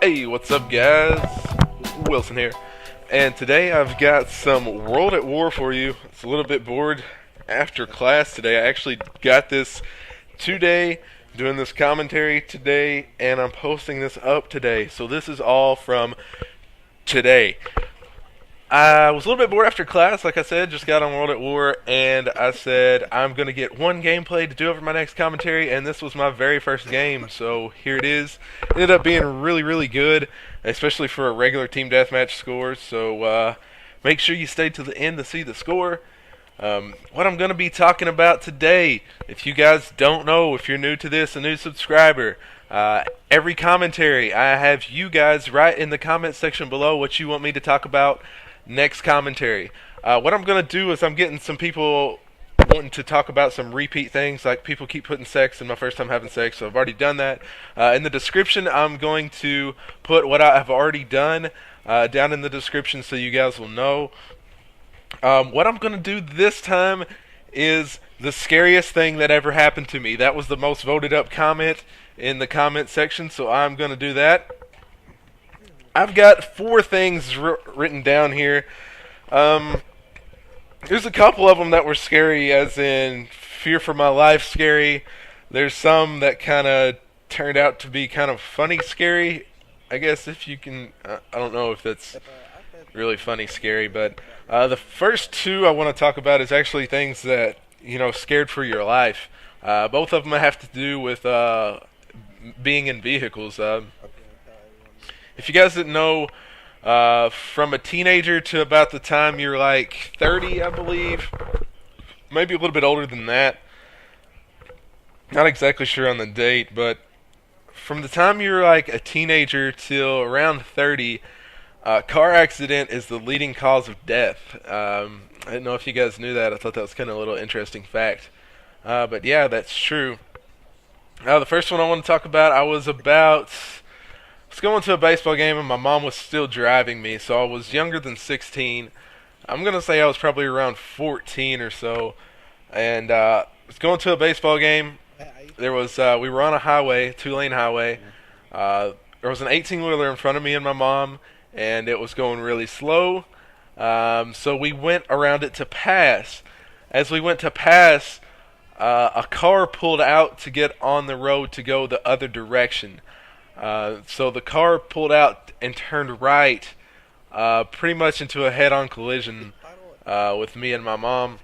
Hey, what's up, guys? Wilson here, and today I've got some World at War for you. It's a little bit bored after class today. I actually got this today, doing this commentary today, and I'm posting this up today. So this is all from today. I was a little bit bored after class, like I said, just got on World at War, and I said I'm going to get one gameplay to do over my next commentary, and this was my very first game, so here it is. It ended up being really, really good, especially for a regular team deathmatch score, so make sure you stay to the end to see the score. What I'm going to be talking about today, if you guys don't know, if you're new to this, a new subscriber, every commentary, I have you guys write in the comment section below what you want me to talk about next commentary. What I'm going to do is I'm getting some people wanting to talk about some repeat things, like people keep putting sex and my first time having sex, so I've already done that. In the description, I'm going to put what I have already done down in the description so you guys will know. What I'm going to do this time is the scariest thing that ever happened to me. That was the most voted up comment in the comment section, so I'm going to do that. I've got four things written down here. There's a couple of them that were scary, as in fear for my life scary. There's some that kind of turned out to be kind of funny scary. I guess if you can, I don't know if that's really funny scary, but the first two I want to talk about is actually things that, scared for your life. Both of them have to do with being in vehicles. If you guys didn't know, from a teenager to about the time you're like 30, I believe, maybe a little bit older than that, not exactly sure on the date, but from the time you're like a teenager till around 30, car accident is the leading cause of death. I didn't know if you guys knew that. I thought that was kind of a little interesting fact. But yeah, that's true. The first one I want to talk about, I was going to a baseball game and my mom was still driving me, so I was younger than 16. I'm going to say I was probably around 14 or so, and I was going to a baseball game. We were on a highway, two-lane highway. There was an 18-wheeler in front of me and my mom, and it was going really slow, so we went around it to pass. As we went to pass, a car pulled out to get on the road to go the other direction. So the car pulled out and turned right, pretty much into a head-on collision with me and my mom.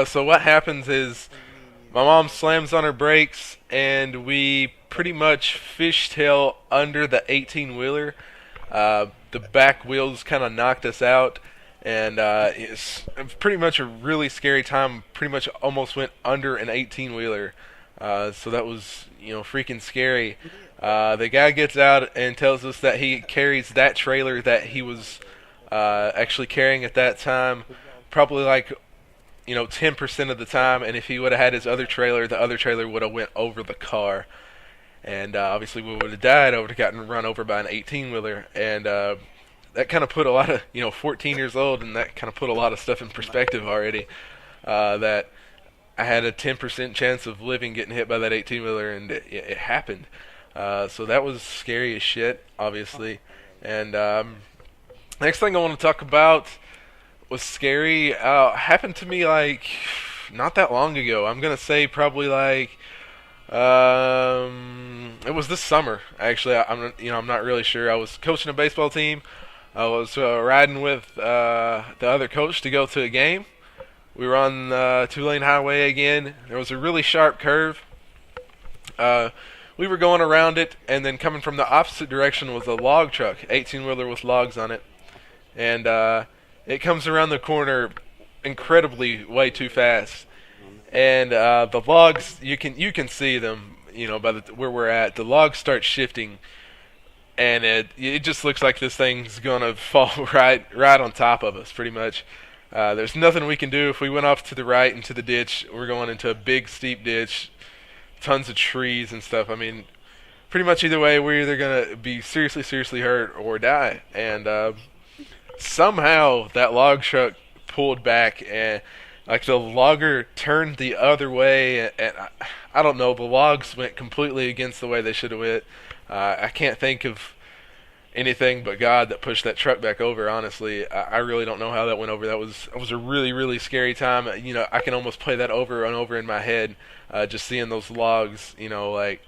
So what happens is my mom slams on her brakes, and we pretty much fishtail under the 18-wheeler. The back wheels kind of knocked us out, and it's pretty much a really scary time. Pretty much almost went under an 18-wheeler. So that was, freaking scary. The guy gets out and tells us that he carries that trailer that he was actually carrying at that time, probably like 10% of the time, and if he would have had his other trailer, the other trailer would have went over the car, and obviously we would have died. I would have gotten run over by an 18-wheeler, and that kind of put a lot of 14 years old, and that kind of put a lot of stuff in perspective already. That I had a 10% chance of living getting hit by that 18-wheeler, and it happened. So that was scary as shit, obviously. And next thing I want to talk about was scary. Happened to me like not that long ago. I'm gonna say probably like it was this summer. Actually, I'm not really sure. I was coaching a baseball team. I was riding with the other coach to go to a game. We were on the two-lane highway again. There was a really sharp curve. We were going around it, and then coming from the opposite direction was a log truck, 18-wheeler with logs on it. And it comes around the corner incredibly way too fast. And the logs, you can see them, by where we're at. The logs start shifting, and it just looks like this thing's gonna fall right on top of us, pretty much. There's nothing we can do. If we went off to the right into the ditch, we're going into a big steep ditch, tons of trees and stuff. I mean, pretty much either way, we're either gonna be seriously hurt or die. And somehow that log truck pulled back, and like the logger turned the other way, and I don't know, the logs went completely against the way they should have went. I can't think of anything but God that pushed that truck back over. Honestly, I really don't know how that went over. That was a really really scary time. You know, I can almost play that over and over in my head, just seeing those logs, you know, like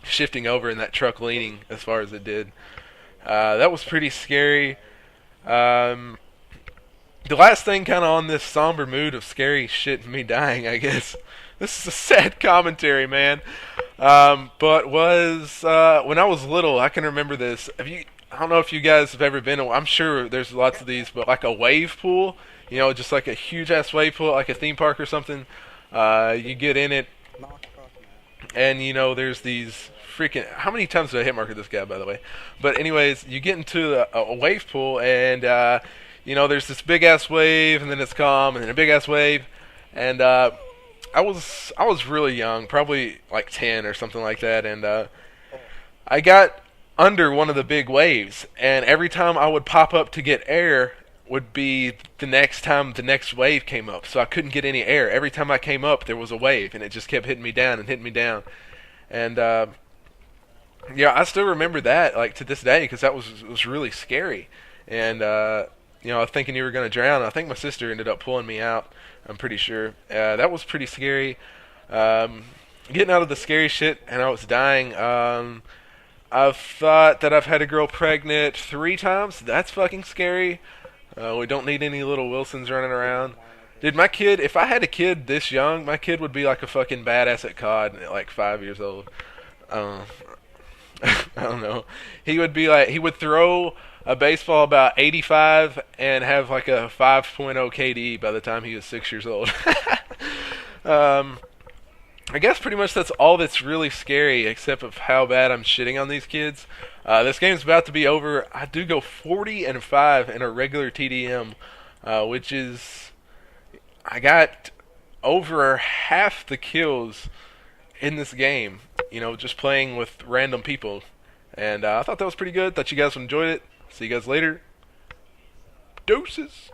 shifting over and that truck leaning as far as it did. That was pretty scary. Um, the last thing, kind of on this somber mood of scary shit and me dying, I guess. This is a sad commentary, man. But was when I was little, I can remember this. Have you? I don't know if you guys have ever been. I'm sure there's lots of these, but like a wave pool, you know, just like a huge ass wave pool, like a theme park or something. You get in it, and you know, there's these freaking. How many times did I hit marker this guy, by the way? But anyways, you get into a wave pool, and you know, there's this big ass wave, and then it's calm, and then a big ass wave, and I was really young, probably like 10 or something like that, and I got under one of the big waves, and every time I would pop up to get air would be the next time the next wave came up, so I couldn't get any air. Every time I came up, there was a wave, and it just kept hitting me down and hitting me down, and yeah, I still remember that like to this day because that was really scary, and you know, I was thinking you were gonna drown. I think my sister ended up pulling me out. I'm pretty sure. That was pretty scary. Um, Getting out of the scary shit, and I was dying. I've thought that I've had a girl pregnant 3 times. That's fucking scary. We don't need any little Wilsons running around. Dude, my kid, if I had a kid this young, my kid would be like a fucking badass at COD at like 5 years old. Uh, I don't know. He would be like, he would throw a baseball about 85 and have like a 5.0 KD by the time he was 6 years old. um, I guess pretty much that's all that's really scary, except of how bad I'm shitting on these kids. This game's about to be over. I do go 40-5 in a regular TDM, which is I got over half the kills in this game. You know, just playing with random people, and I thought that was pretty good. Thought you guys enjoyed it. See you guys later. Doses.